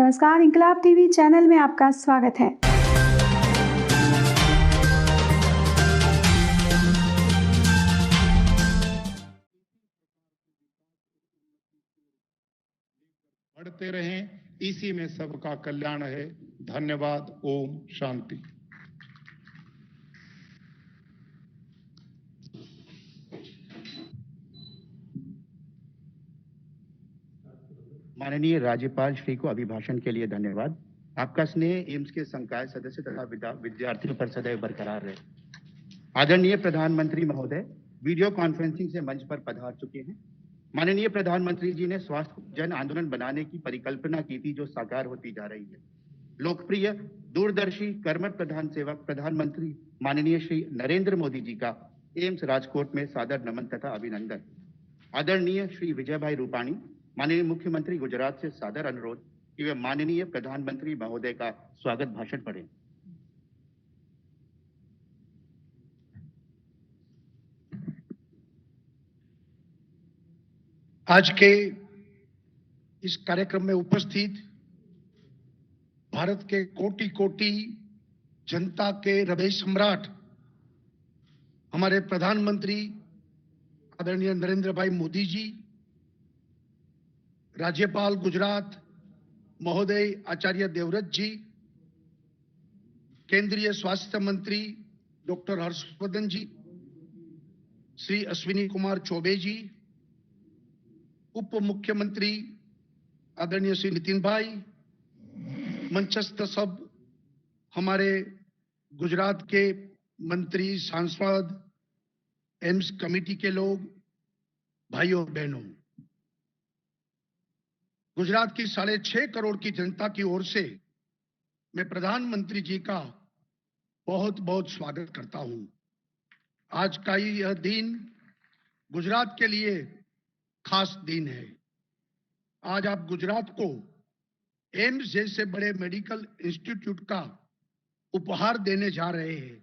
नमस्कार, इंकलाब TV channel में आपका स्वागत है। बढ़ते रहें, इसी में सबका कल्याण है। धन्यवाद। ओम शांति। माननीय राज्यपाल श्री को अभिभाषण के लिए धन्यवाद। आपका स्नेह एम्स के संकाय सदस्य तथा विद्यार्थियों पर सदैव बरकरार रहे। आदरणीय प्रधानमंत्री महोदय वीडियो कॉन्फ्रेंसिंग से मंच पर पधार चुके हैं। माननीय प्रधानमंत्री जी ने स्वास्थ्य जन आंदोलन बनाने की परिकल्पना की थी, जो साकार होती जा रही है। लोकप्रिय, दूरदर्शी, कर्मठ प्रधान सेवक प्रधानमंत्री माननीय श्री नरेंद्र मोदी जी का एम्स राजकोट में सादर नमन तथा अभिनंदन। आदरणीय श्री विजय भाई रूपाणी माननीय मुख्यमंत्री गुजरात से सादर अनुरोध कि वे माननीय प्रधानमंत्री महोदय का स्वागत भाषण पढ़ें। आज के इस कार्यक्रम में उपस्थित भारत के कोटि कोटि जनता के हृदय सम्राट हमारे प्रधानमंत्री आदरणीय नरेंद्र भाई मोदी जी, राज्यपाल गुजरात महोदय आचार्य देवव्रत जी, केंद्रीय स्वास्थ्य मंत्री डॉक्टर हर्षवर्धन जी, श्री अश्विनी कुमार चौबे जी, उप मुख्यमंत्री आदरणीय श्री नितिन भाई, मंचस्थ सब हमारे गुजरात के मंत्री, सांसद, एम्स कमेटी के लोग, भाइयों और बहनों, गुजरात की 6.5 करोड़ की जनता की ओर से मैं प्रधानमंत्री जी का बहुत बहुत स्वागत करता हूं। आज का यह दिन गुजरात के लिए खास दिन है। आज आप गुजरात को एम्स जैसे बड़े मेडिकल इंस्टीट्यूट का उपहार देने जा रहे हैं।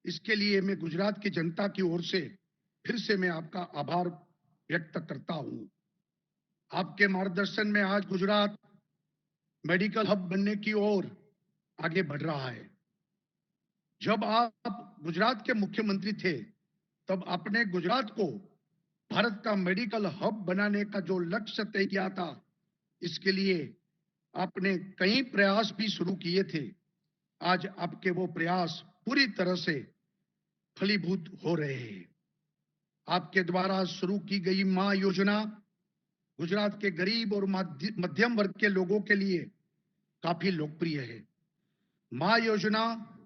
इसके लिए मैं गुजरात की जनता की ओर से फिर से मैं आपका आभार व्यक्त करता हूं। आपके मार्गदर्शन में आज गुजरात मेडिकल हब बनने की ओर आगे बढ़ रहा है। जब आप गुजरात के मुख्यमंत्री थे, तब आपने गुजरात को भारत का मेडिकल हब बनाने का जो लक्ष्य तय किया था, इसके लिए आपने कई प्रयास भी शुरू किए थे। आज आपके वो प्रयास पूरी तरह से फलीभूत हो रहे हैं। आपके द्वारा शुरू की गई मां योजना गुजरात के गरीब और मध्यम वर्ग के लोगों के लिए काफी लोकप्रिय है। मां योजना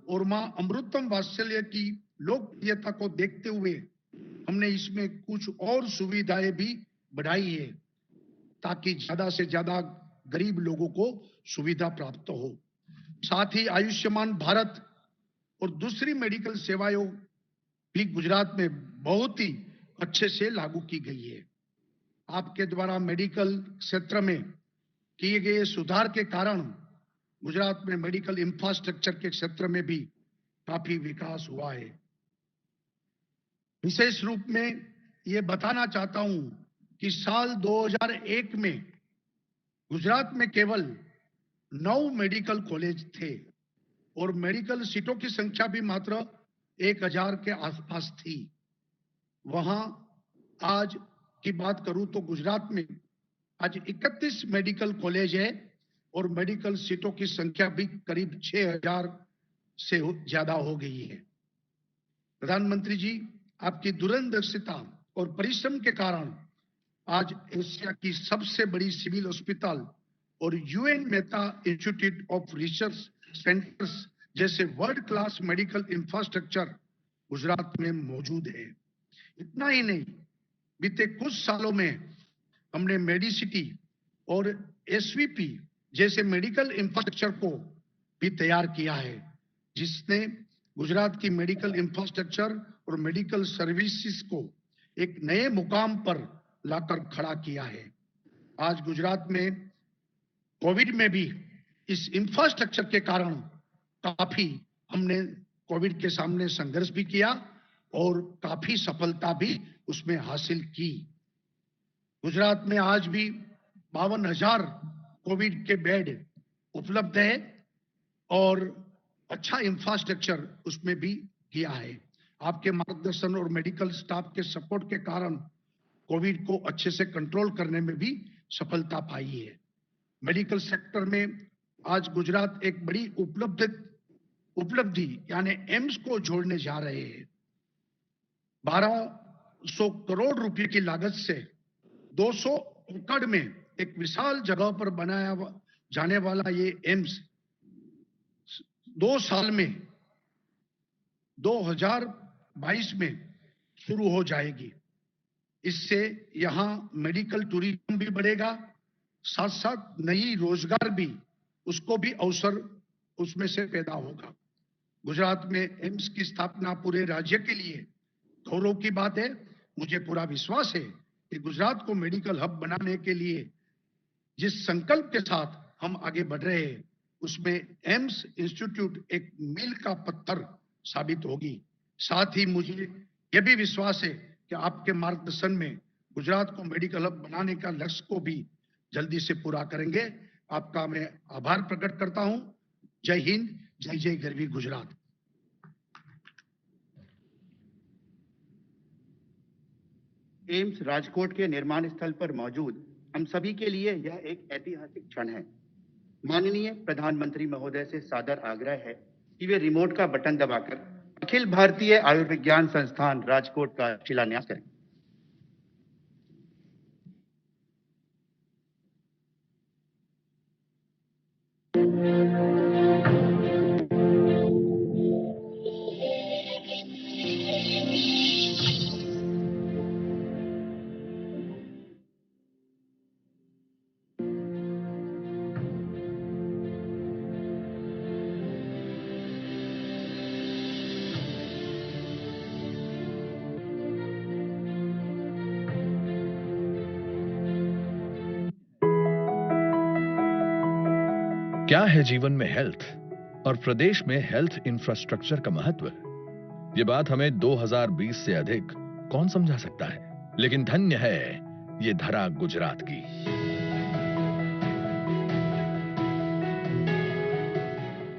और मां अमृतम वात्सल्य की लोकप्रियता को देखते हुए हमने इसमें कुछ और सुविधाएं भी बढ़ाई है, ताकि ज्यादा से ज्यादा गरीब लोगों को सुविधा प्राप्त हो। साथ ही आयुष्मान भारत और दूसरी मेडिकल सेवाएं भी गुजरात में बहुत ही अच्छे से लागू की गई है। आपके द्वारा मेडिकल क्षेत्र में किए गए सुधार के कारण गुजरात में मेडिकल इंफ्रास्ट्रक्चर के क्षेत्र में भी काफी विकास हुआ है। विशेष रूप में ये बताना चाहता हूं कि साल 2001 में गुजरात में केवल 9 मेडिकल कॉलेज थे और मेडिकल सीटों की संख्या भी मात्र 1000 के आसपास थी। वहां आज की बात करूं तो गुजरात में आज 31 मेडिकल कॉलेज है और मेडिकल सीटों की संख्या भी करीब 6000 से ज्यादा हो गई है। प्रधानमंत्री जी, आपकी दूरदर्शिता और परिश्रम के कारण आज एशिया की सबसे बड़ी सिविल अस्पताल और UN Mehta institute of research centres जैसे world class medical infrastructure Gujarat में मौजूद है। इतना ही नहीं, बीते कुछ सालों में हमने मेडिसिटी और एसवीपी जैसे मेडिकल इंफ्रास्ट्रक्चर को भी तैयार किया है, जिसने गुजरात की मेडिकल इंफ्रास्ट्रक्चर और मेडिकल सर्विसेज को एक नए मुकाम पर लाकर खड़ा किया है। आज गुजरात में कोविड में भी इस इंफ्रास्ट्रक्चर के कारण काफी हमने कोविड के सामने संघर्ष भी किया और काफी सफलता भी उसमें हासिल की। गुजरात में आज भी 52,000 कोविड के बेड उपलब्ध है और अच्छा इंफ्रास्ट्रक्चर उसमें भी किया है। आपके मार्गदर्शन और मेडिकल स्टाफ के सपोर्ट के कारण कोविड को अच्छे से कंट्रोल करने में भी सफलता पाई है। मेडिकल सेक्टर में आज गुजरात एक बड़ी उपलब्धि यानी एम्स को जोड़ने जा रहे हैं। 1200 करोड़ रुपए की लागत से 200 एकड़ में एक विशाल जगह पर बनाया जाने वाला ये एम्स 2 साल में 2022 में शुरू हो जाएगी। इससे यहाँ मेडिकल टूरिज्म भी बढ़ेगा, साथ साथ नई रोजगार भी उसको भी अवसर उसमें से पैदा होगा। गुजरात में एम्स की स्थापना पूरे राज्य के लिए गौरव की बात है। मुझे पूरा विश्वास है कि गुजरात को मेडिकल हब बनाने के लिए जिस संकल्प के साथ हम आगे बढ़ रहे हैं उसमें एम्स इंस्टीट्यूट एक मील का पत्थर साबित होगी। साथ ही मुझे यह भी विश्वास है कि आपके मार्गदर्शन में गुजरात को मेडिकल हब बनाने का लक्ष्य को भी जल्दी से पूरा करेंगे। आपका मैं आभार प्रकट करता हूं। जय हिंद, जय जय गरवी गुजरात। एम्स राजकोट के निर्माण स्थल पर मौजूद हम सभी के लिए यह एक ऐतिहासिक क्षण है। माननीय प्रधानमंत्री महोदय से सादर आग्रह है कि वे रिमोट का बटन दबाकर अखिल भारतीय आयुर्विज्ञान संस्थान राजकोट का शिलान्यास करें। क्या है जीवन में हेल्थ और प्रदेश में हेल्थ इंफ्रास्ट्रक्चर का महत्व? ये बात हमें 2020 से अधिक कौन समझा सकता है, लेकिन धन्य है ये धरा गुजरात की।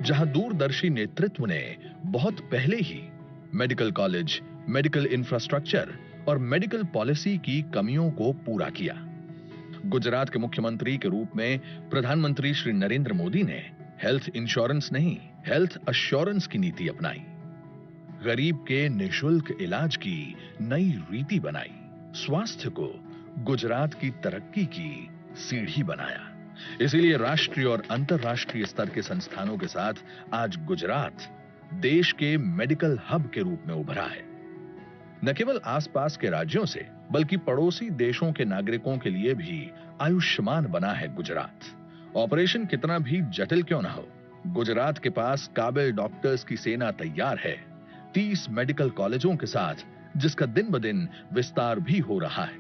जहां दूरदर्शी नेतृत्व ने बहुत पहले ही मेडिकल कॉलेज, मेडिकल इंफ्रास्ट्रक्चर और मेडिकल पॉलिसी की कमियों को पूरा किया। गुजरात के मुख्यमंत्री के रूप में प्रधानमंत्री श्री नरेंद्र मोदी ने हेल्थ इंश्योरेंस नहीं, हेल्थ अश्योरेंस की नीति अपनाई। गरीब के निशुल्क इलाज की नई रीति बनाई। स्वास्थ्य को गुजरात की तरक्की की सीढ़ी बनाया। इसीलिए राष्ट्रीय और अंतर्राष्ट्रीय स्तर के संस्थानों के साथ आज गुजरात देश के मेडिकल हब के रूप में उभरा है। न केवल आसपास के राज्यों से बल्कि पड़ोसी देशों के नागरिकों के लिए भी आयुष्मान बना है गुजरात। ऑपरेशन कितना भी जटिल क्यों न हो, गुजरात के पास काबिल डॉक्टर्स की सेना तैयार है। 30 मेडिकल कॉलेजों के साथ जिसका दिन ब दिन विस्तार भी हो रहा है।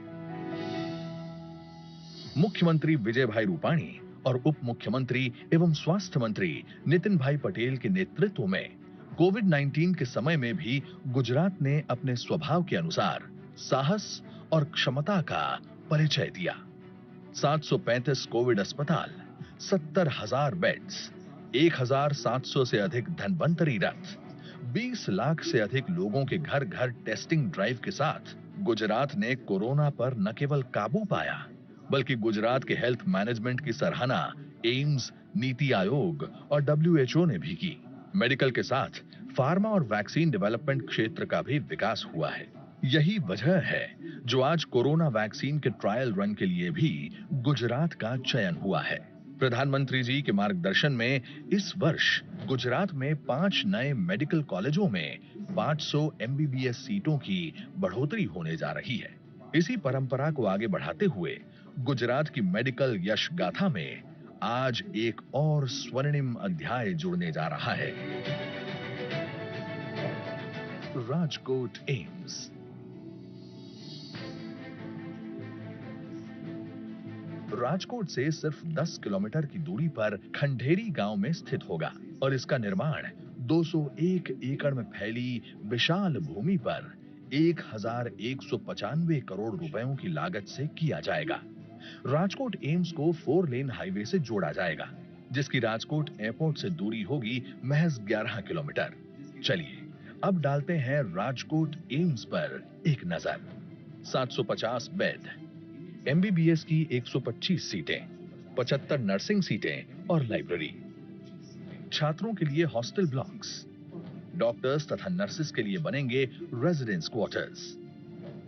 मुख्यमंत्री विजय भाई रूपाणी और उप मुख्यमंत्री एवं स्वास्थ्य मंत्री नितिन भाई पटेल के नेतृत्व में कोविड-19 के समय में भी गुजरात ने अपने स्वभाव के अनुसार साहस और क्षमता का परिचय दिया। 735 कोविड अस्पताल, 70,000 बेड्स, 1,700 से अधिक धन्वंतरी रथ, 20 लाख से अधिक लोगों के घर घर टेस्टिंग ड्राइव के साथ गुजरात ने कोरोना पर न केवल काबू पाया बल्कि गुजरात के हेल्थ मैनेजमेंट की सराहना एम्स, नीति आयोग और WHO ने भी की। मेडिकल के साथ फार्मा और वैक्सीन डेवलपमेंट क्षेत्र का भी विकास हुआ है। यही वजह है जो आज कोरोना वैक्सीन के ट्रायल रन के लिए भी गुजरात का चयन हुआ है। प्रधानमंत्री जी के मार्गदर्शन में इस वर्ष गुजरात में 5 नए मेडिकल कॉलेजों में 500 MBBS सीटों की बढ़ोतरी होने जा रही है। इसी परंपरा को आगे बढ़ाते हुए गुजरात की मेडिकल यश गाथा में आज एक और स्वर्णिम अध्याय जुड़ने जा रहा है। राजकोट एम्स। राजकोट से सिर्फ 10 किलोमीटर की दूरी पर खंडेरी गांव में स्थित होगा और इसका निर्माण 201 एकड़ में फैली विशाल भूमि पर 1,195 करोड़ रुपयों की लागत से किया जाएगा। राजकोट एम्स को 4 लेन हाईवे से जोड़ा जाएगा। जिसकी राजकोट एयरपोर्ट से दूरी होगी महज 11 किलोमीटर। चलिए अब डालते हैं राजकोट एम्स पर एक नजर। 750 बेड, एमबीबीएस की 125 सीटें, 75 नर्सिंग सीटें और लाइब्रेरी, छात्रों के लिए हॉस्टल ब्लॉक्स, डॉक्टर्स तथा नर्सेस के लिए बनेंगे रेजिडेंस क्वार्टर्स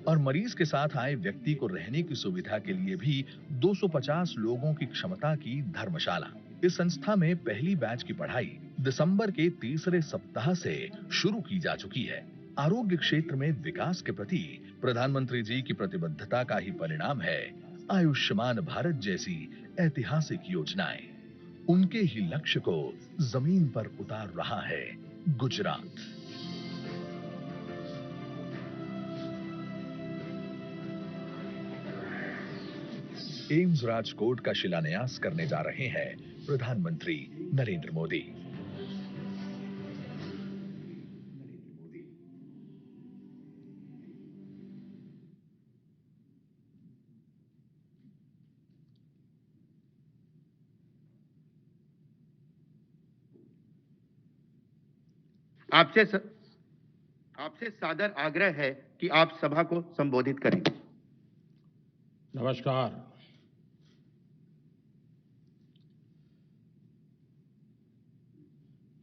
और मरीज के साथ आए व्यक्ति को रहने की सुविधा के लिए भी 250 लोगों की क्षमता की धर्मशाला। इस संस्था में पहली बैच की पढ़ाई दिसंबर के तीसरे सप्ताह से शुरू की जा चुकी है। आरोग्य क्षेत्र में विकास के प्रति प्रधानमंत्री जी की प्रतिबद्धता का ही परिणाम है आयुष्मान भारत जैसी ऐतिहासिक योजनाएं। उनके ही लक्ष्य को जमीन पर उतार रहा है गुजरात। एम्स राजकोट का शिलान्यास करने जा रहे हैं प्रधानमंत्री नरेंद्र मोदी। आपसे सादर आग्रह है कि आप सभा को संबोधित करें। नमस्कार।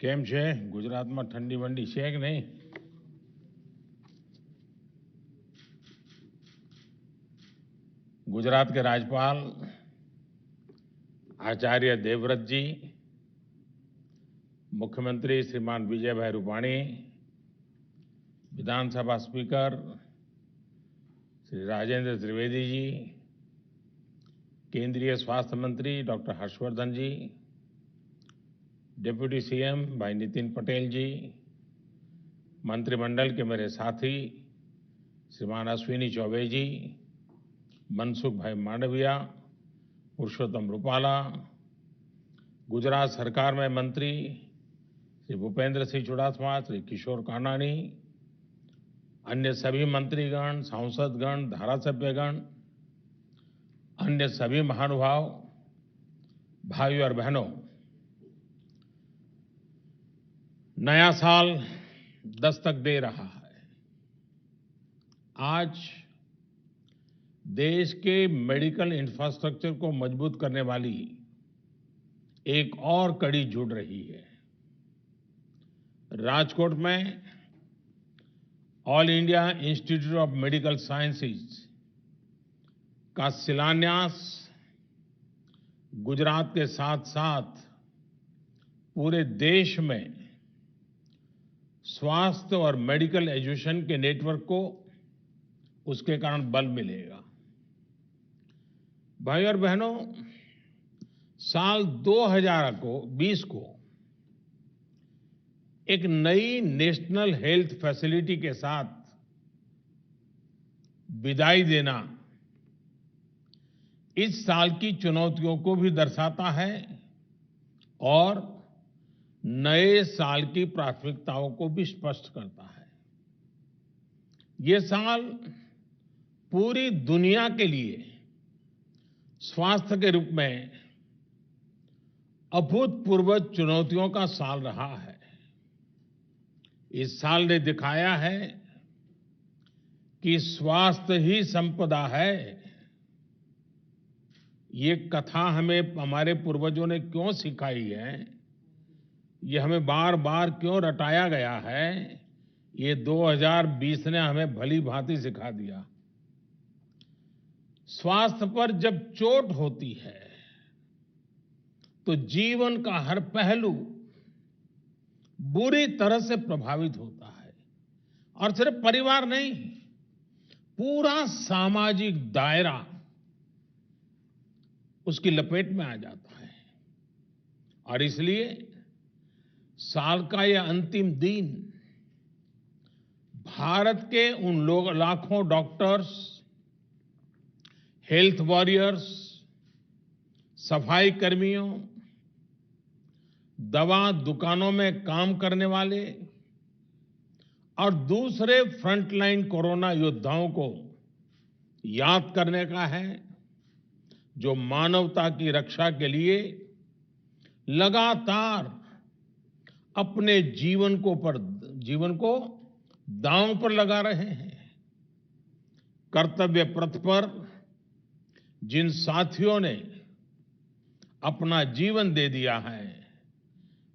કેમ છે? ગુજરાતમાં ઠંડી વંડી છે કે નહીં? गुजरात के राज्यपाल आचार्य देवव्रत जी, मुख्यमंत्री श्रीमान विजय भाई रूपाणी, विधानसभा स्पीकर श्री राजेंद्र त्रिवेदी जी, केंद्रीय स्वास्थ्य मंत्री डॉक्टर हर्षवर्धन जी, डिप्टी सीएम भाई नितिन पटेल जी, मंत्रिमंडल के मेरे साथी श्रीमान अश्विनी चौबे जी, मनसुख भाई मांडविया, पुरुषोत्तम रूपाला, गुजरात सरकार में मंत्री श्री भूपेंद्र सिंह चुड़ासमा, श्री किशोर कानानी, अन्य सभी मंत्रीगण, सांसदगण, धारासभ्यगण, अन्य सभी महानुभाव, भाइयों और बहनों, नया साल दस्तक दे रहा है। आज देश के मेडिकल इंफ्रास्ट्रक्चर को मजबूत करने वाली एक और कड़ी जुड़ रही है। राजकोट में all India institute of medical sciences का शिलान्यास गुजरात के साथ साथ पूरे देश में स्वास्थ्य और मेडिकल एजुकेशन के नेटवर्क को उसके कारण बल मिलेगा। भाई और बहनों, साल 2020 को एक नई नेशनल हेल्थ फैसिलिटी के साथ विदाई देना इस साल की चुनौतियों को भी दर्शाता है और नए साल की प्राथमिकताओं को भी स्पष्ट करता है। ये साल पूरी दुनिया के लिए स्वास्थ्य के रूप में अभूतपूर्व चुनौतियों का साल रहा है। इस साल ने दिखाया है कि स्वास्थ्य ही संपदा है। ये कथा हमें हमारे पूर्वजों ने क्यों सिखाई है, ये हमें बार बार क्यों रटाया गया है, ये 2020 ने हमें भली भांति सिखा दिया। स्वास्थ्य पर जब चोट होती है तो जीवन का हर पहलू बुरी तरह से प्रभावित होता है और सिर्फ परिवार नहीं, पूरा सामाजिक दायरा उसकी लपेट में आ जाता है। और इसलिए साल का यह अंतिम दिन भारत के उन लाखों डॉक्टर्स, हेल्थ वॉरियर्स, सफाई कर्मियों, दवा दुकानों में काम करने वाले और दूसरे फ्रंटलाइन कोरोना योद्धाओं को याद करने का है, जो मानवता की रक्षा के लिए लगातार अपने जीवन को दांव पर लगा रहे हैं। कर्तव्य पथ पर जिन साथियों ने अपना जीवन दे दिया है,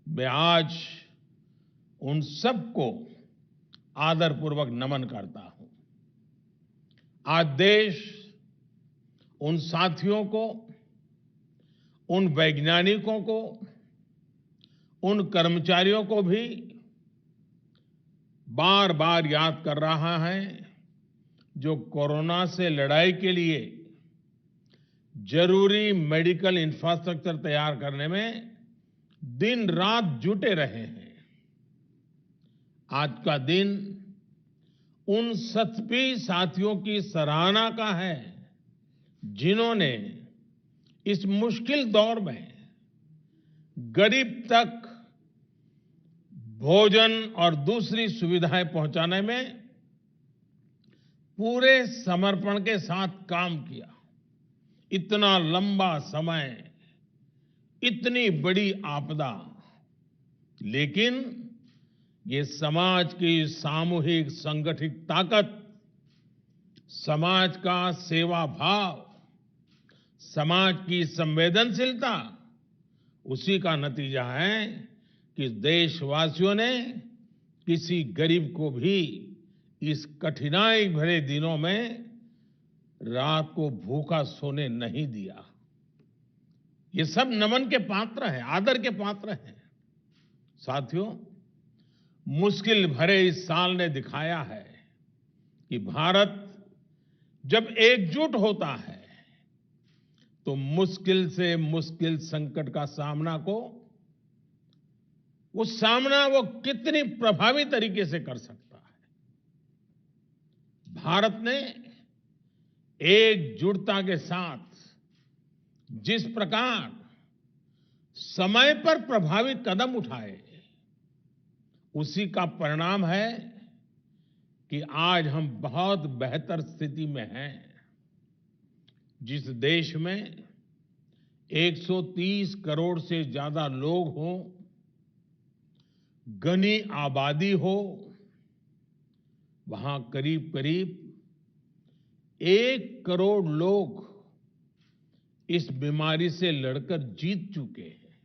मैं आज उन सबको आदरपूर्वक नमन करता हूं। आज देश उन साथियों को, उन वैज्ञानिकों को, उन कर्मचारियों को भी बार बार याद कर रहा है जो कोरोना से लड़ाई के लिए जरूरी मेडिकल इंफ्रास्ट्रक्चर तैयार करने में दिन रात जुटे रहे हैं। आज का दिन उन सभी साथियों की सराहना का है जिन्होंने इस मुश्किल दौर में गरीब तक भोजन और दूसरी सुविधाएं पहुंचाने में पूरे समर्पण के साथ काम किया। इतना लंबा समय, इतनी बड़ी आपदा, लेकिन ये समाज की सामूहिक संगठित ताकत, समाज का सेवा भाव, समाज की संवेदनशीलता, उसी का नतीजा है कि देशवासियों ने किसी गरीब को भी इस कठिनाई भरे दिनों में रात को भूखा सोने नहीं दिया। ये सब नमन के पात्र हैं, आदर के पात्र हैं। साथियों, मुश्किल भरे इस साल ने दिखाया है कि भारत जब एकजुट होता है तो मुश्किल से मुश्किल संकट का सामना वो कितनी प्रभावी तरीके से कर सकता है। भारत ने एकजुटता के साथ जिस प्रकार समय पर प्रभावी कदम उठाए, उसी का परिणाम है कि आज हम बहुत बेहतर स्थिति में हैं। जिस देश में 130 करोड़ से ज्यादा लोग हों, घनी आबादी हो, वहां करीब करीब 1 करोड़ लोग इस बीमारी से लड़कर जीत चुके हैं।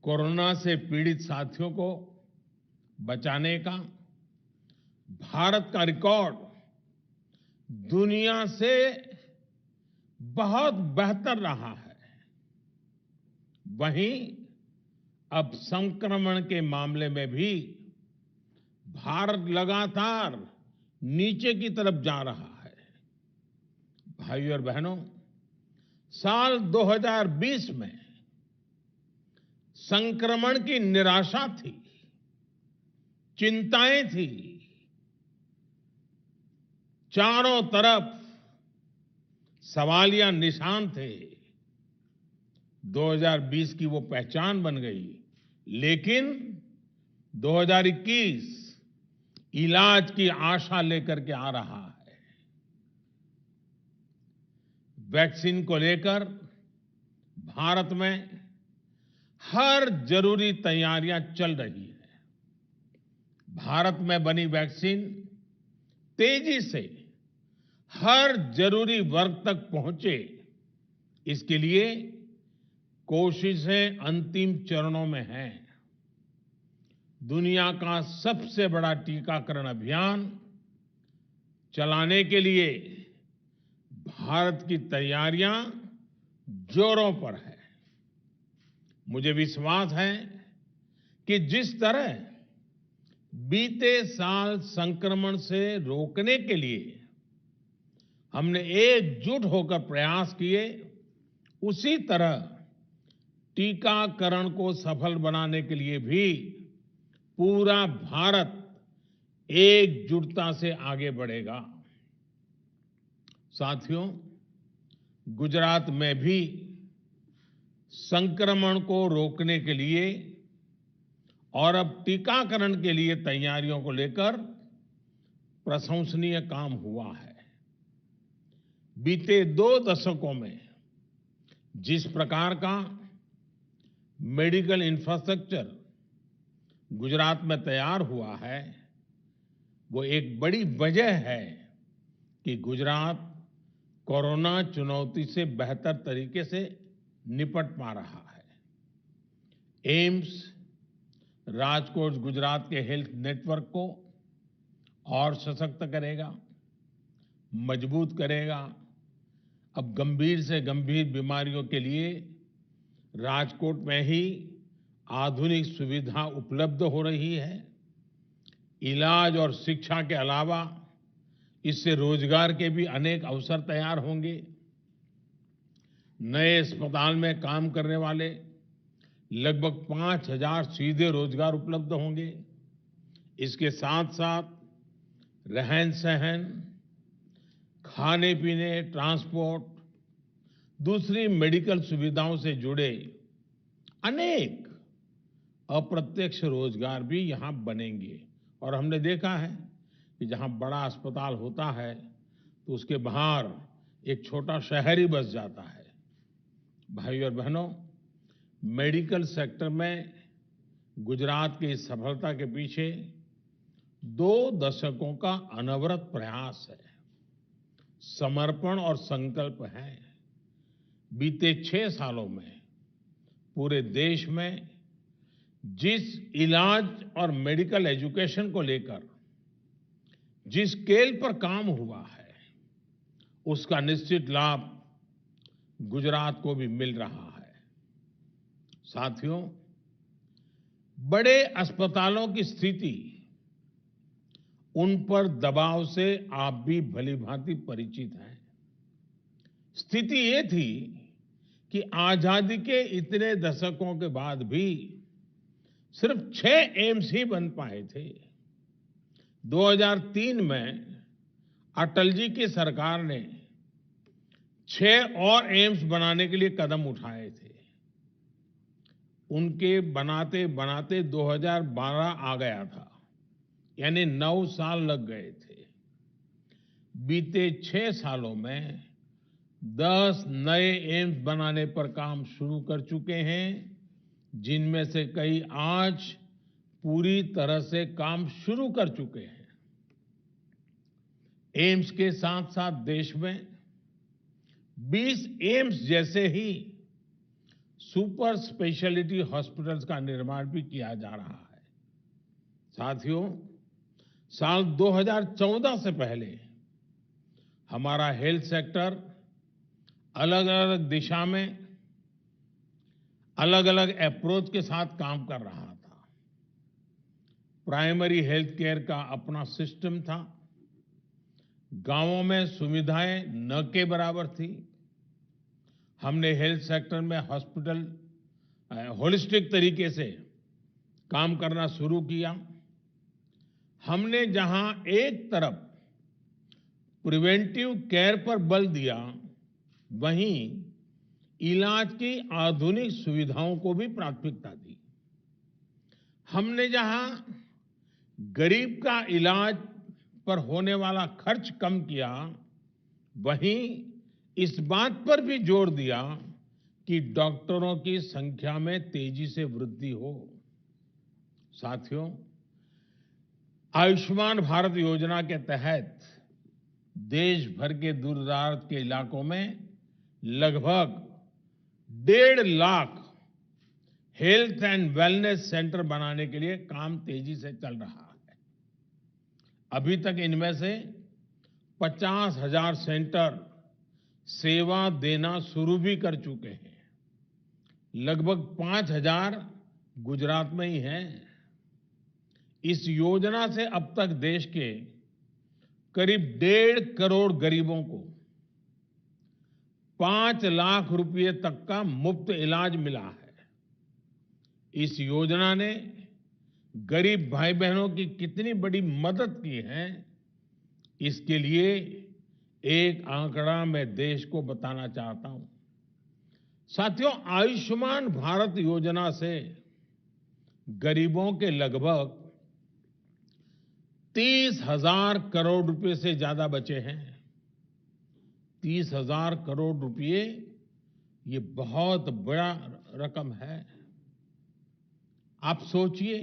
कोरोना से पीड़ित साथियों को बचाने का भारत का रिकॉर्ड दुनिया से बहुत बेहतर रहा है। वहीं अब संक्रमण के मामले में भी भारत लगातार नीचे की तरफ जा रहा है। भाइयों और बहनों, साल 2020 में संक्रमण की निराशा थी, चिंताएं थी, चारों तरफ सवालिया निशान थे। 2020 की वो पहचान बन गई, लेकिन 2021 इलाज की आशा लेकर के आ रहा है। वैक्सीन को लेकर भारत में हर जरूरी तैयारियां चल रही है। भारत में बनी वैक्सीन तेजी से हर जरूरी वर्ग तक पहुंचे, इसके लिए कोशिशें अंतिम चरणों में हैं। दुनिया का सबसे बड़ा टीकाकरण अभियान चलाने के लिए भारत की तैयारियां जोरों पर है। मुझे विश्वास है कि जिस तरह बीते साल संक्रमण से रोकने के लिए हमने एकजुट होकर प्रयास किए, उसी तरह टीकाकरण को सफल बनाने के लिए भी पूरा भारत एकजुटता से आगे बढ़ेगा। साथियों, गुजरात में भी संक्रमण को रोकने के लिए और अब टीकाकरण के लिए तैयारियों को लेकर प्रशंसनीय काम हुआ है। बीते 2 दशकों में जिस प्रकार का मेडिकल इंफ्रास्ट्रक्चर गुजरात में तैयार हुआ है, वो एक बड़ी वजह है कि गुजरात कोरोना चुनौती से बेहतर तरीके से निपट पा रहा है। एम्स राजकोट गुजरात के हेल्थ नेटवर्क को और सशक्त करेगा, मजबूत करेगा। अब गंभीर से गंभीर बीमारियों के लिए राजकोट में ही आधुनिक सुविधा उपलब्ध हो रही है। इलाज और शिक्षा के अलावा इससे रोजगार के भी अनेक अवसर तैयार होंगे। नए अस्पताल में काम करने वाले लगभग 5,000 सीधे रोजगार उपलब्ध होंगे। इसके साथ साथ रहन सहन, खाने पीने, ट्रांसपोर्ट, दूसरी मेडिकल सुविधाओं से जुड़े अनेक अप्रत्यक्ष रोजगार भी यहां बनेंगे। और हमने देखा है कि जहां बड़ा अस्पताल होता है तो उसके बाहर एक छोटा शहर ही बस जाता है। भाइयों और बहनों, मेडिकल सेक्टर में गुजरात की इस सफलता के पीछे 2 दशकों का अनवरत प्रयास है, समर्पण और संकल्प है। बीते 6 सालों में पूरे देश में जिस इलाज और मेडिकल एजुकेशन को लेकर जिस स्केल पर काम हुआ है, उसका निश्चित लाभ गुजरात को भी मिल रहा है। साथियों, बड़े अस्पतालों की स्थिति, उन पर दबाव से आप भी भलीभांति परिचित हैं। स्थिति ये थी कि आजादी के इतने दशकों के बाद भी सिर्फ 6 एम्स ही बन पाए थे। 2003 में अटल जी की सरकार ने 6 और एम्स बनाने के लिए कदम उठाए थे। उनके बनाते बनाते 2012 आ गया था, यानी 9 साल लग गए थे। बीते 6 सालों में 10 नए एम्स बनाने पर काम शुरू कर चुके हैं, जिनमें से कई आज पूरी तरह से काम शुरू कर चुके हैं। एम्स के साथ साथ देश में 20 एम्स जैसे ही सुपर स्पेशलिटी हॉस्पिटल्स का निर्माण भी किया जा रहा है। साथियों, साल 2014 से पहले हमारा हेल्थ सेक्टर अलग अलग दिशा में अलग अलग अप्रोच के साथ काम कर रहा था। प्राइमरी हेल्थ केयर का अपना सिस्टम था। गांवों में सुविधाएं न के बराबर थी। हमने हेल्थ सेक्टर में हॉस्पिटल होलिस्टिक तरीके से काम करना शुरू किया। हमने जहां एक तरफ प्रिवेंटिव केयर पर बल दिया, वहीं इलाज की आधुनिक सुविधाओं को भी प्राथमिकता दी। हमने जहां गरीब का इलाज पर होने वाला खर्च कम किया, वहीं इस बात पर भी जोर दिया कि डॉक्टरों की संख्या में तेजी से वृद्धि हो। साथियों, आयुष्मान भारत योजना के तहत देश भर के दूर-दराज के इलाकों में लगभग 1.5 lakh health and wellness centre बनाने के लिए काम तेजी से चल रहा है। अभी तक इनमें से 50,000 सेंटर सेवा देना शुरू भी कर चुके हैं। लगभग 5,000 गुजरात में ही हैं। इस योजना से अब तक देश के करीब 1.5 करोड़ गरीबों को 5 लाख रुपए तक का मुफ्त इलाज मिला है। इस योजना ने गरीब भाई बहनों की कितनी बड़ी मदद की है, इसके लिए एक आंकड़ा मैं देश को बताना चाहता हूं। साथियों, आयुष्मान भारत योजना से गरीबों के लगभग 30,000 करोड़ रुपए से ज्यादा बचे हैं। 30,000 करोड़ रुपए, ये बहुत बड़ा रकम है। आप सोचिए,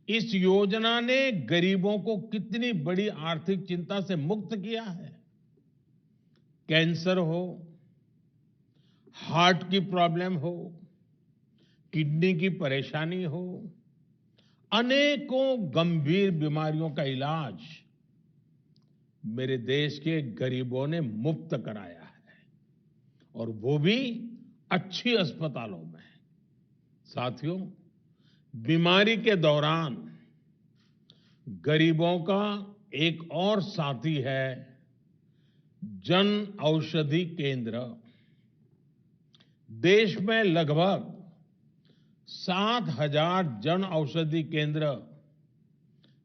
इस योजना ने गरीबों को कितनी बड़ी आर्थिक चिंता से मुक्त किया है। कैंसर हो, हार्ट की प्रॉब्लम हो, किडनी की परेशानी हो, अनेकों गंभीर बीमारियों का इलाज मेरे देश के गरीबों ने मुफ्त कराया है, और वो भी अच्छी अस्पतालों में। साथियों, बीमारी के दौरान गरीबों का एक और साथी है जन औषधि केंद्र। देश में लगभग 7,000 जन औषधि केंद्र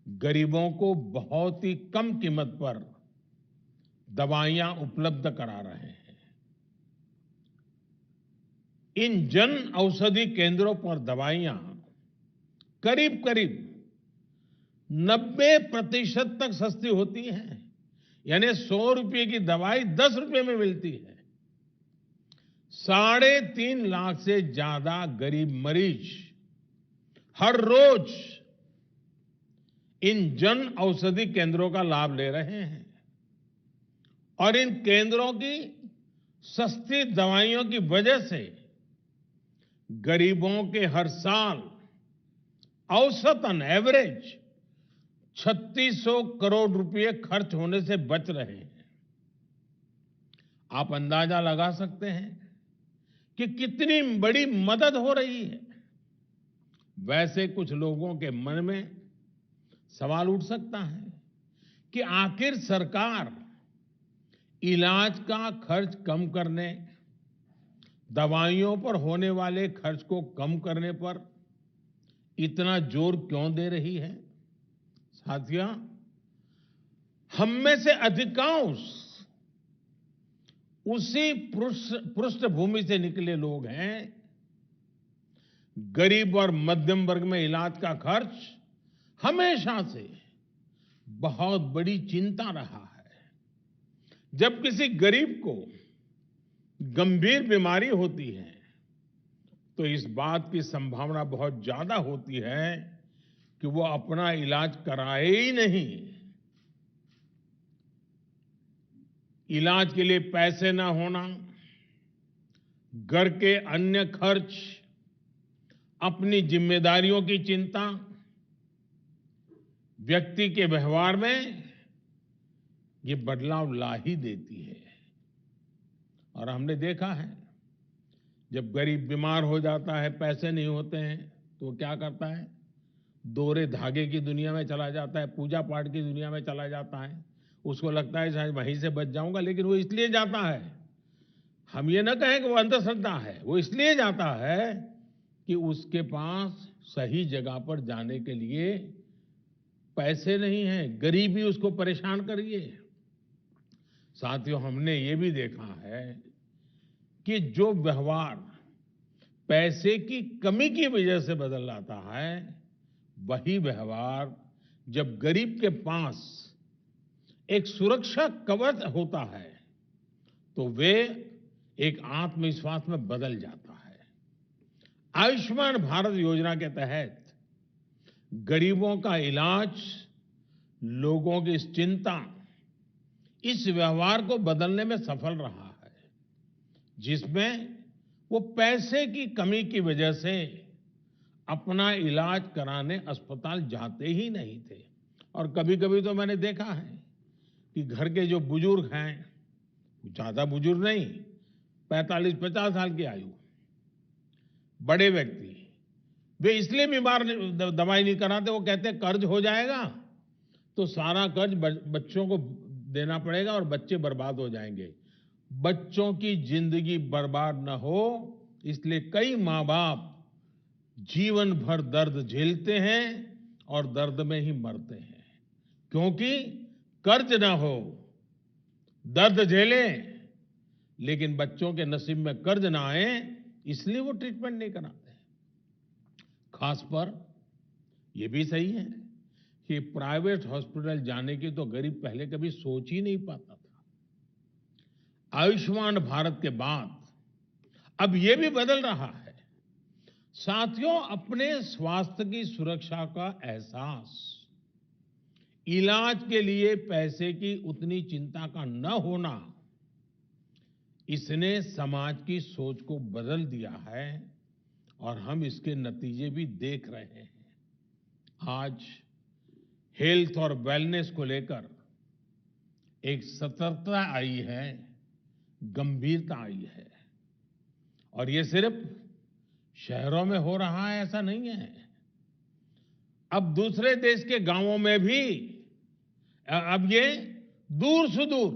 गरीबों को बहुत ही कम कीमत पर दवाइयां उपलब्ध करा रहे हैं। इन जन औषधि केंद्रों पर दवाइयां करीब करीब 90% तक सस्ती होती हैं। यानी 100 रुपए की दवाई 10 रुपए में मिलती है। 3.5 लाख से ज्यादा गरीब मरीज हर रोज इन जन औषधि केंद्रों का लाभ ले रहे हैं, और इन केंद्रों की सस्ती दवाइयों की वजह से गरीबों के हर साल औसतन एवरेज 3600 करोड़ रुपए खर्च होने से बच रहे हैं। आप अंदाजा लगा सकते हैं कि कितनी बड़ी मदद हो रही है। वैसे कुछ लोगों के मन में सवाल उठ सकता है कि आखिर सरकार इलाज का खर्च कम करने, दवाइयों पर होने वाले खर्च को कम करने पर इतना जोर क्यों दे रही है। साथियों, हम में से अधिकांश उसी पृष्ठभूमि से निकले लोग हैं। गरीब और मध्यम वर्ग में इलाज का खर्च हमेशा से बहुत बड़ी चिंता रहा है। जब किसी गरीब को गंभीर बीमारी होती है तो इस बात की संभावना बहुत ज्यादा होती है कि वो अपना इलाज कराए ही नहीं। इलाज के लिए पैसे ना होना, घर के अन्य खर्च, अपनी जिम्मेदारियों की चिंता, व्यक्ति के व्यवहार में ये बदलाव ला ही देती है। और हमने देखा है, जब गरीब बीमार हो जाता है, पैसे नहीं होते हैं, तो क्या करता है? दोहरे धागे की दुनिया में चला जाता है, पूजा पाठ की दुनिया में चला जाता है। उसको लगता है शायद वहीं से बच जाऊंगा, लेकिन वो इसलिए जाता है, हम ये ना कहें कि वो अंधश्रद्धा है, वो इसलिए जाता है कि उसके पास सही जगह पर जाने के लिए पैसे नहीं हैं, गरीबी उसको परेशान कर रही है। साथियों, हमने ये भी देखा है कि जो व्यवहार पैसे की कमी की वजह से बदल जाता है, वही व्यवहार जब गरीब के पास एक सुरक्षा कवच होता है तो वे एक आत्मविश्वास में बदल जाता है। आयुष्मान भारत योजना के तहत गरीबों का इलाज, लोगों की इस चिंता, इस व्यवहार को बदलने में सफल रहा है, जिसमें वो पैसे की कमी की वजह से अपना इलाज कराने अस्पताल जाते ही नहीं थे। और कभी कभी तो मैंने देखा है कि घर के जो बुजुर्ग हैं, ज्यादा बुजुर्ग नहीं, 45-50 साल की आयु, बड़े व्यक्ति, वे इसलिए बीमार दवाई नहीं कराते, वो कहते हैं कर्ज हो जाएगा तो सारा कर्ज बच्चों को देना पड़ेगा और बच्चे बर्बाद हो जाएंगे। बच्चों की जिंदगी बर्बाद न हो, इसलिए कई माँ बाप जीवन भर दर्द झेलते हैं और दर्द में ही मरते हैं। क्योंकि कर्ज ना हो, दर्द झेलें, लेकिन बच्चों के नसीब में कर्ज ना आए, इसलिए वो ट्रीटमेंट नहीं कराते। खास पर ये भी सही है कि प्राइवेट हॉस्पिटल जाने की तो गरीब पहले कभी सोच ही नहीं पाता था। आयुष्मान भारत के बाद अब ये भी बदल रहा है। साथियों, अपने स्वास्थ्य की सुरक्षा का एहसास, इलाज के लिए पैसे की उतनी चिंता का न होना, इसने समाज की सोच को बदल दिया है और हम इसके नतीजे भी देख रहे हैं। आज हेल्थ और वेलनेस को लेकर एक सतर्कता आई है, गंभीरता आई है। और ये सिर्फ शहरों में हो रहा है ऐसा नहीं है। अब दूसरे देश के गांवों में भी अब ये दूर सुदूर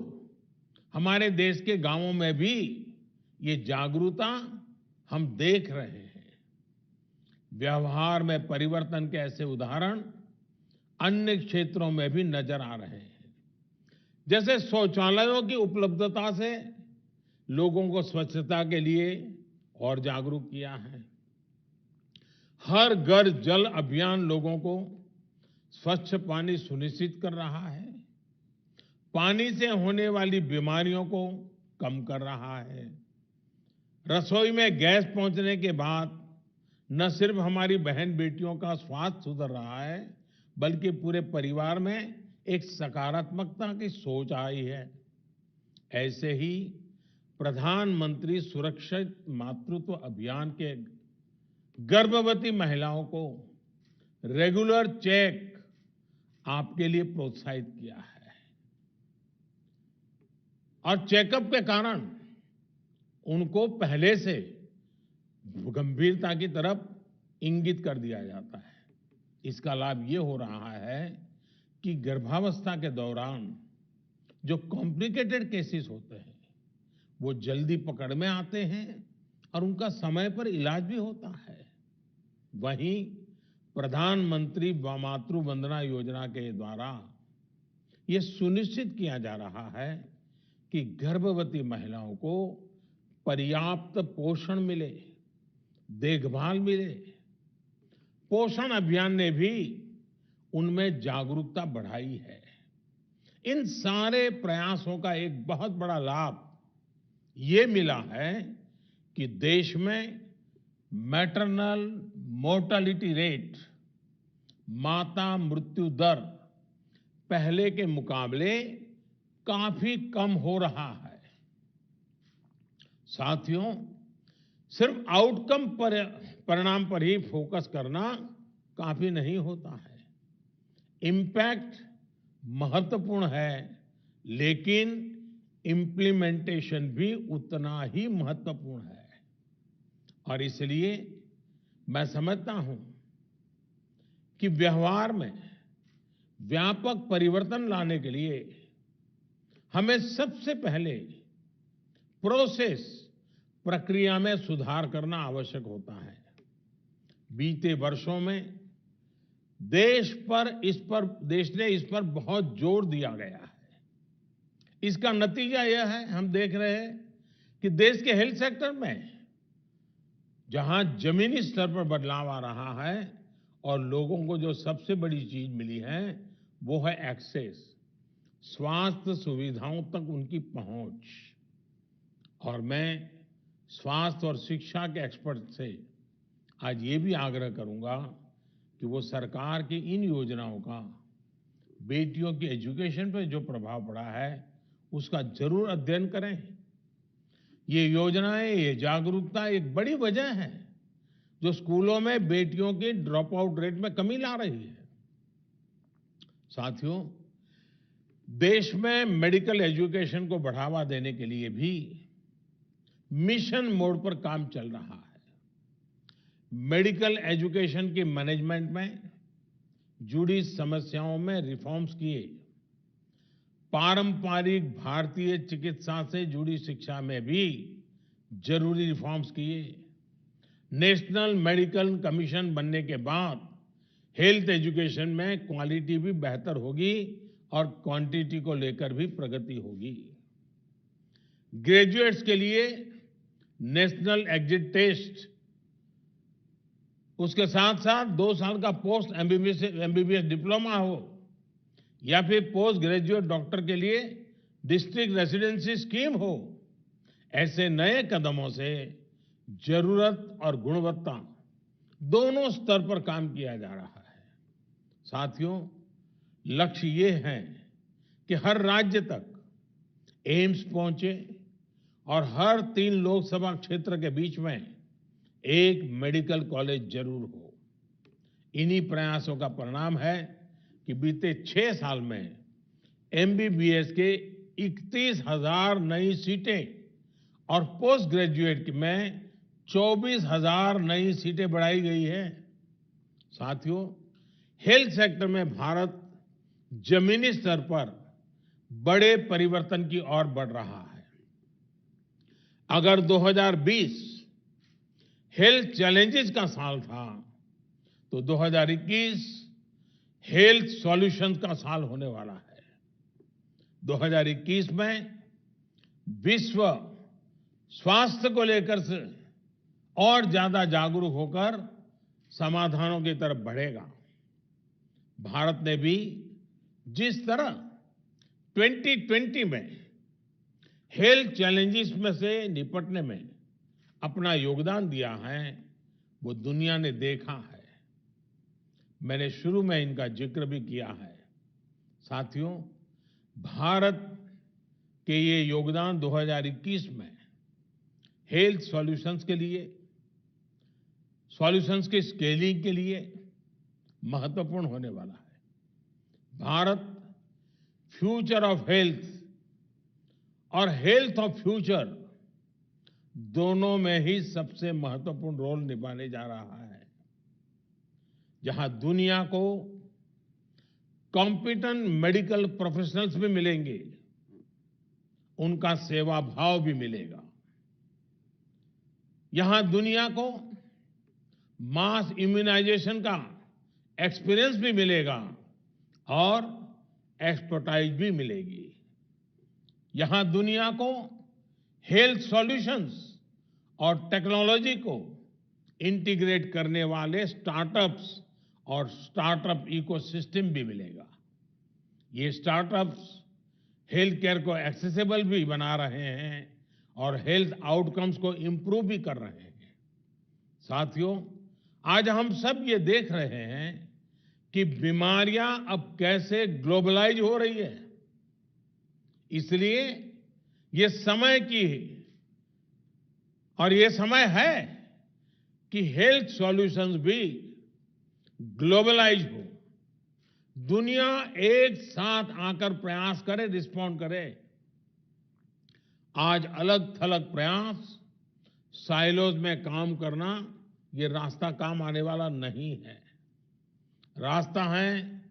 हमारे देश के गांवों में भी ये जागरूकता हम देख रहे हैं। व्यवहार में परिवर्तन के ऐसे उदाहरण अन्य क्षेत्रों में भी नजर आ रहे हैं। जैसे शौचालयों की उपलब्धता से लोगों को स्वच्छता के लिए और जागरूक किया है। हर घर जल अभियान लोगों को स्वच्छ पानी सुनिश्चित कर रहा है, पानी से होने वाली बीमारियों को कम कर रहा है। रसोई में गैस पहुंचने के बाद न सिर्फ हमारी बहन बेटियों का स्वास्थ्य सुधर रहा है, बल्कि पूरे परिवार में एक सकारात्मकता की सोच आई है। ऐसे ही प्रधानमंत्री सुरक्षित मातृत्व अभियान के गर्भवती महिलाओं को रेगुलर चेक आपके लिए प्रोत्साहित किया है और चेकअप के कारण उनको पहले से गंभीरता की तरफ इंगित कर दिया जाता है। इसका लाभ ये हो रहा है कि गर्भावस्था के दौरान जो कॉम्प्लिकेटेड केसेस होते हैं वो जल्दी पकड़ में आते हैं और उनका समय पर इलाज भी होता है। वहीं प्रधानमंत्री मातृ वंदना योजना के द्वारा ये सुनिश्चित किया जा रहा है कि गर्भवती महिलाओं को पर्याप्त पोषण मिले, देखभाल मिले। पोषण अभियान ने भी उनमें जागरूकता बढ़ाई है। इन सारे प्रयासों का एक बहुत बड़ा लाभ ये मिला है कि देश में मैटरनल मोर्टेलिटी रेट, माता मृत्यु दर पहले के मुकाबले काफी कम हो रहा है। साथियों, सिर्फ आउटकम पर परिणाम पर ही फोकस करना काफी नहीं होता है। इम्पैक्ट महत्वपूर्ण है, लेकिन इम्प्लीमेंटेशन भी उतना ही महत्वपूर्ण है। और इसलिए मैं समझता हूं कि व्यवहार में व्यापक परिवर्तन लाने के लिए हमें सबसे पहले प्रक्रिया में सुधार करना आवश्यक होता है। बीते वर्षों में देश ने इस पर बहुत जोर दिया गया है। इसका नतीजा यह है, हम देख रहे हैं कि देश के हेल्थ सेक्टर में जहां जमीनी स्तर पर बदलाव आ रहा है और लोगों को जो सबसे बड़ी चीज मिली है वो है एक्सेस, स्वास्थ्य सुविधाओं तक उनकी पहुंच। और मैं स्वास्थ्य और शिक्षा के एक्सपर्ट से आज ये भी आग्रह करूंगा कि वो सरकार की इन योजनाओं का बेटियों की एजुकेशन पर जो प्रभाव पड़ा है उसका जरूर अध्ययन करें। ये योजनाएं, ये जागरूकता एक बड़ी वजह है जो स्कूलों में बेटियों की ड्रॉप आउट रेट में कमी ला रही है। साथियों, देश में मेडिकल एजुकेशन को बढ़ावा देने के लिए भी मिशन मोड पर काम चल रहा है। मेडिकल एजुकेशन की मैनेजमेंट में जुड़ी समस्याओं में रिफॉर्म्स किए, पारंपरिक भारतीय चिकित्सा से जुड़ी शिक्षा में भी जरूरी रिफॉर्म्स किए। नेशनल मेडिकल कमीशन बनने के बाद हेल्थ एजुकेशन में क्वालिटी भी बेहतर होगी और क्वांटिटी को लेकर भी प्रगति होगी। ग्रेजुएट्स के लिए नेशनल एग्जिट टेस्ट, उसके साथ साथ 2 साल का पोस्ट एमबीबीएस डिप्लोमा हो या फिर पोस्ट ग्रेजुएट डॉक्टर के लिए डिस्ट्रिक्ट रेसिडेंसी स्कीम हो, ऐसे नए कदमों से जरूरत और गुणवत्ता दोनों स्तर पर काम किया जा रहा है। साथियों, लक्ष्य ये है कि हर राज्य तक एम्स पहुंचे और हर 3 लोकसभा क्षेत्र के बीच में एक मेडिकल कॉलेज जरूर हो। इन्हीं प्रयासों का परिणाम है कि बीते 6 साल में एमबीबीएस के 31,000 नई सीटें और पोस्ट ग्रेजुएट में 24,000 नई सीटें बढ़ाई गई है। साथियों, हेल्थ सेक्टर में भारत जमीनी स्तर पर बड़े परिवर्तन की ओर बढ़ रहा है। अगर 2020 हेल्थ चैलेंजेस का साल था, तो 2021 हेल्थ सॉल्यूशंस का साल होने वाला है। 2021 में विश्व स्वास्थ्य को लेकर से और ज्यादा जागरूक होकर समाधानों की तरफ बढ़ेगा। भारत ने भी जिस तरह 2020 में हेल्थ चैलेंजेस में से निपटने में अपना योगदान दिया है, वो दुनिया ने देखा है। मैंने शुरू में इनका जिक्र भी किया है। साथियों, भारत के ये योगदान 2021 में हेल्थ सॉल्यूशंस के लिए, सॉल्यूशंस की स्केलिंग के लिए महत्वपूर्ण होने वाला है। भारत फ्यूचर ऑफ हेल्थ और हेल्थ ऑफ फ्यूचर दोनों में ही सबसे महत्वपूर्ण रोल निभाने जा रहा है। जहां दुनिया को कॉम्पिटेंट मेडिकल प्रोफेशनल्स भी मिलेंगे, उनका सेवा भाव भी मिलेगा। यहां दुनिया को मास इम्यूनाइजेशन का एक्सपीरियंस भी मिलेगा और एक्सपर्टाइज भी मिलेगी। यहां दुनिया को हेल्थ सॉल्यूशंस और टेक्नोलॉजी को इंटीग्रेट करने वाले स्टार्टअप्स और स्टार्टअप इकोसिस्टम भी मिलेगा। ये स्टार्टअप्स हेल्थ केयर को एक्सेसिबल भी बना रहे हैं और हेल्थ आउटकम्स को इंप्रूव भी कर रहे हैं। साथियों, आज हम सब ये देख रहे हैं कि बीमारियां अब कैसे ग्लोबलाइज हो रही है। इसलिए ये समय की और ये समय है कि हेल्थ सॉल्यूशंस भी ग्लोबलाइज हो। दुनिया एक साथ आकर प्रयास करे, रिस्पॉन्ड करे। आज अलग थलग प्रयास, साइलोज में काम करना, ये रास्ता काम आने वाला नहीं है। रास्ता है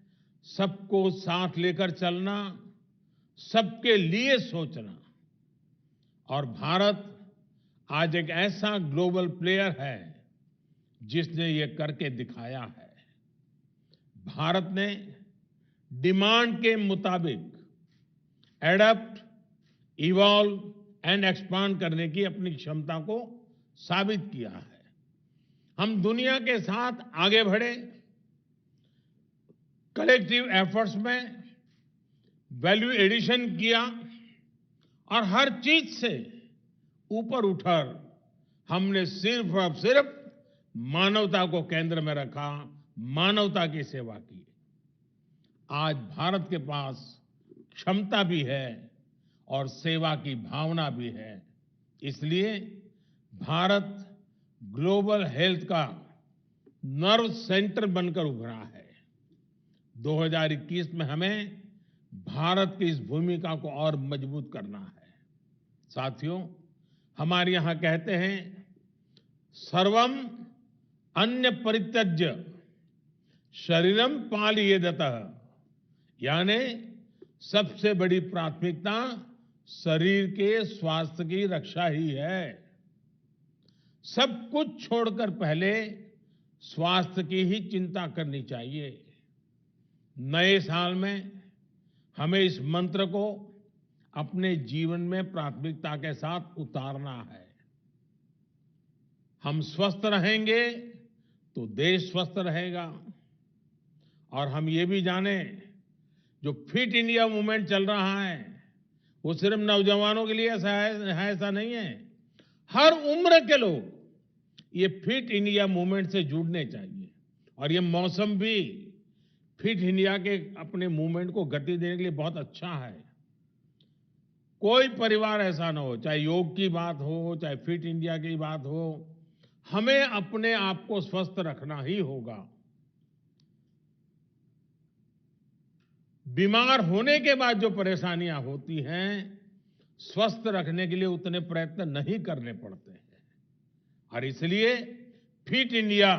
सबको साथ लेकर चलना, सबके लिए सोचना। और भारत आज एक ऐसा ग्लोबल प्लेयर है जिसने ये करके दिखाया है। भारत ने डिमांड के मुताबिक एडप्ट, इवॉल्व एंड एक्सपांड करने की अपनी क्षमता को साबित किया है। हम दुनिया के साथ आगे बढ़े, कलेक्टिव एफर्ट्स में वैल्यू एडिशन किया और हर चीज से ऊपर उठकर हमने सिर्फ और सिर्फ मानवता को केंद्र में रखा, मानवता की सेवा की। आज भारत के पास क्षमता भी है और सेवा की भावना भी है। इसलिए भारत ग्लोबल हेल्थ का नर्व सेंटर बनकर उभरा है। 2021 में हमें भारत की इस भूमिका को और मजबूत करना है। साथियों, हमारे यहां कहते हैं, सर्वम अन्य परित्यज्य शरीरम पालयेदतः, यानी सबसे बड़ी प्राथमिकता शरीर के स्वास्थ्य की रक्षा ही है। सब कुछ छोड़कर पहले स्वास्थ्य की ही चिंता करनी चाहिए। नए साल में हमें इस मंत्र को अपने जीवन में प्राथमिकता के साथ उतारना है। हम स्वस्थ रहेंगे तो देश स्वस्थ रहेगा। और हम ये भी जाने, जो फिट इंडिया मूवमेंट चल रहा है वो सिर्फ नौजवानों के लिए ऐसा नहीं है। हर उम्र के लोग ये फिट इंडिया मूवमेंट से जुड़ने चाहिए। और ये मौसम भी फिट इंडिया के अपने मूवमेंट को गति देने के लिए बहुत अच्छा है। कोई परिवार ऐसा ना हो, चाहे योग की बात हो, चाहे फिट इंडिया की बात हो, हमें अपने आप को स्वस्थ रखना ही होगा। बीमार होने के बाद जो परेशानियां होती हैं, स्वस्थ रखने के लिए उतने प्रयत्न नहीं करने पड़ते हैं। और इसलिए फिट इंडिया,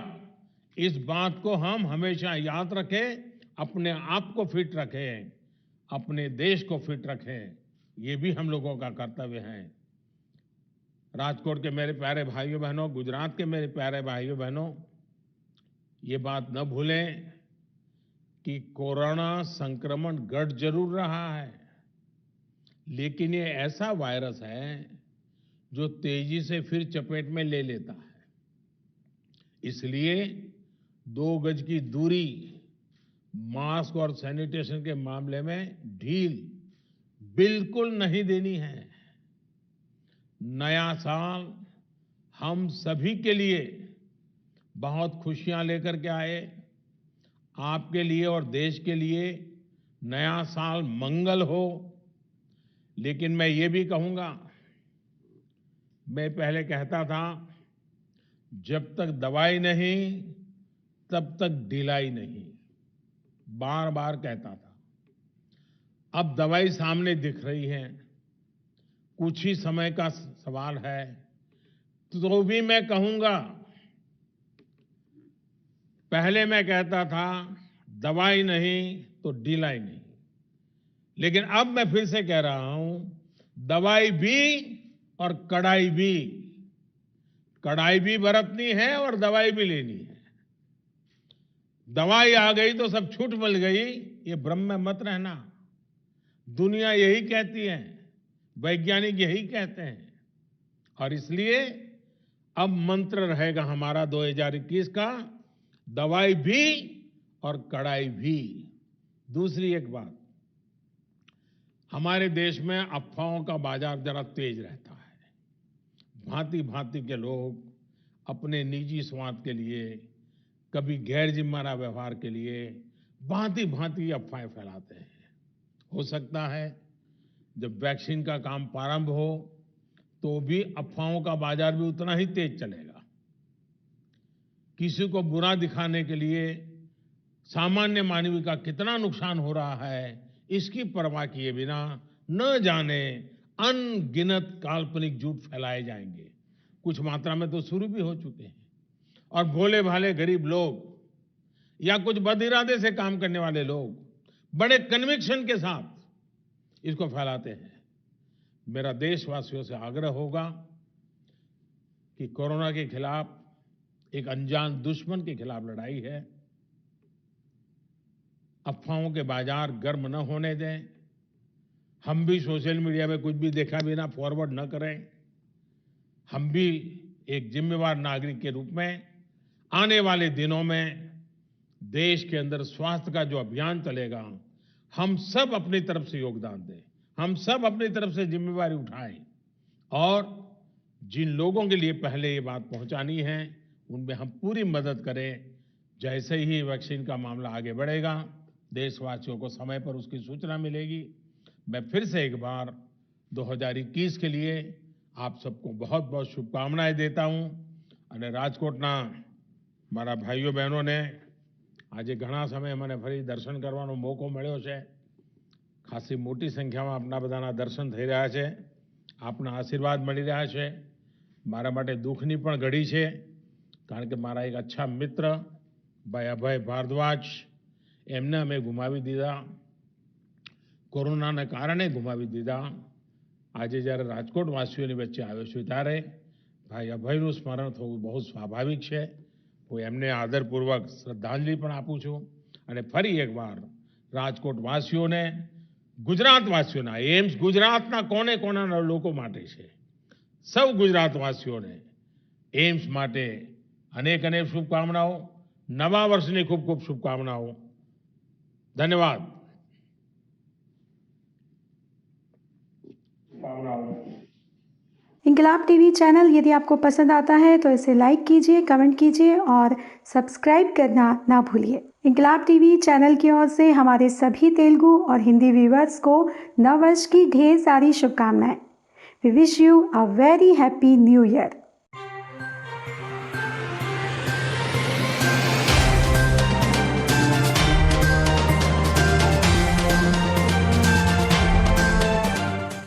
इस बात को हम हमेशा याद रखें, अपने आप को फिट रखें, अपने देश को फिट रखें, ये भी हम लोगों का कर्तव्य है। राजकोट के मेरे प्यारे भाइयों बहनों, गुजरात के मेरे प्यारे भाइयों बहनों, ये बात न भूलें कि कोरोना संक्रमण घट जरूर रहा है, लेकिन ये ऐसा वायरस है जो तेजी से फिर चपेट में ले लेता है। इसलिए 2 गज की दूरी, मास्क और सैनिटेशन के मामले में ढील बिल्कुल नहीं देनी है। नया साल हम सभी के लिए बहुत खुशियां लेकर के आए। आपके लिए और देश के लिए नया साल मंगल हो। लेकिन मैं ये भी कहूंगा, मैं पहले कहता था, जब तक दवाई नहीं तब तक ढिलाई नहीं, बार बार कहता था। अब दवाई सामने दिख रही है, कुछ ही समय का सवाल है, तो भी मैं कहूंगा, पहले मैं कहता था दवाई नहीं तो ढिलाई नहीं, लेकिन अब मैं फिर से कह रहा हूं, दवाई भी और कड़ाई भी। कड़ाई भी बरतनी है और दवाई भी लेनी है। दवाई आ गई तो सब छूट मिल गई, ये भ्रम में मत रहना। दुनिया यही कहती है, वैज्ञानिक यही कहते हैं। और इसलिए अब मंत्र रहेगा हमारा 2021 का, दवाई भी और कड़ाई भी। दूसरी एक बात, हमारे देश में अफवाहों का बाजार जरा तेज रहता है। भांति भांति के लोग अपने निजी स्वार्थ के लिए, कभी गैर जिम्मेदार व्यवहार के लिए भांति भांति अफवाहें फैलाते हैं। हो सकता है जब वैक्सीन का काम प्रारंभ हो तो भी अफवाहों का बाजार भी उतना ही तेज चलेगा। किसी को बुरा दिखाने के लिए सामान्य मानवी का कितना नुकसान हो रहा है, इसकी परवाह किए बिना न जाने अनगिनत काल्पनिक झूठ फैलाए जाएंगे। कुछ मात्रा में तो शुरू भी हो चुके हैं। और भोले भाले गरीब लोग या कुछ बदइरादे से काम करने वाले लोग बड़े कन्विक्शन के साथ इसको फैलाते हैं। मेरा देशवासियों से आग्रह होगा कि कोरोना के खिलाफ एक अनजान दुश्मन के खिलाफ लड़ाई है। अफवाहों के बाजार गर्म न होने दें। हम भी सोशल मीडिया में कुछ भी देखा बिना फॉरवर्ड न करें। हम भी एक जिम्मेवार नागरिक के रूप में आने वाले दिनों में देश के अंदर स्वास्थ्य का जो अभियान चलेगा, हम सब अपनी तरफ से योगदान दें, हम सब अपनी तरफ से जिम्मेवारी उठाएं और जिन लोगों के लिए पहले ये बात पहुंचानी है उनमें हम पूरी मदद करें। जैसे ही वैक्सीन का मामला आगे बढ़ेगा, देशवासियों को समय पर उसकी सूचना मिलेगी। मैं फिर से एक बार 2021 के लिए आप सबको बहुत बहुत शुभकामनाएं देता हूं। અને રાજકોટના મારા ભાઈઓ બહેનોને આજે ઘણા સમય મને ફરી દર્શન કરવાનો મોકો મળ્યો છે। ખાસી મોટી સંખ્યામાં આપના બધાના દર્શન થઈ રહ્યા છે, આપના આશીર્વાદ મળી રહ્યા છે। મારા માટે દુઃખની પણ ઘડી છે, કારણ કે મારા એક અચ્છા મિત્ર ભાઈ અભય ભારદ્વાજ, એમને અમે ગુમાવી દીધા, કોરોનાને કારણે ગુમાવી દીધા। આજે જ્યારે રાજકોટ વાસીઓની વચ્ચે આવ્યો છું ત્યારે ભાઈ અભયનું સ્મરણ થવું બહુ સ્વાભાવિક છે। હું એમને આદરપૂર્વક શ્રદ્ધાંજલિ પણ આપું છું અને ફરી એકવાર રાજકોટ વાસીઓને, ગુજરાત વાસીઓના, એમ્સ ગુજરાતના કોને કોનાના લોકો માટે છે, સૌ ગુજરાતવાસીઓને એમ્સ માટે અનેક અનેક શુભકામનાઓ, નવા વર્ષની ખૂબ ખૂબ શુભકામનાઓ। ધન્યવાદ। इंकलाब टीवी चैनल यदि आपको पसंद आता है तो इसे लाइक कीजिए, कमेंट कीजिए और सब्सक्राइब करना ना भूलिए। इंकलाब टीवी चैनल की ओर से हमारे सभी तेलुगु और हिंदी व्यूअर्स को नववर्ष की ढेर सारी शुभकामनाएं। We wish you a very happy new year.